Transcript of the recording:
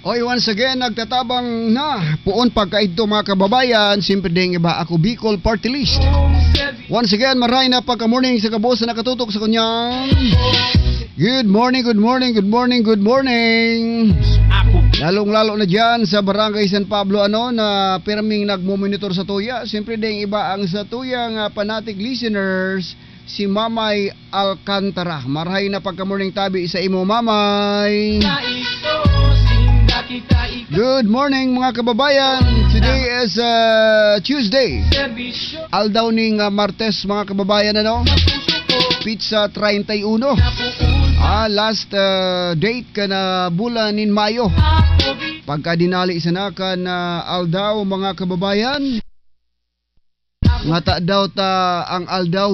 Oy, once again, nagtatabang na puon pagkaito mga kababayan, simpre ding iba ako Bicol Party List. Once again, maray na pagka-morning sa kabosa na katutok sa kanyang good morning, good morning, good morning, good morning. Lalong-lalo na dyan sa Barangay San Pablo na pirming nagmumonitor sa tuya. Simpre ding iba ang sa tuyang fanatic listeners, si Mamay Alcantara. Maray na pagka-morning tabi sa imo, Mamay. Good morning mga kababayan. Today is Tuesday. Aldaw ning Martes mga kababayan Pizza 31. Last date ka na bulan in Mayo. Pagka dinali isanakan na aldaw mga kababayan. Ngata daw ta ang aldaw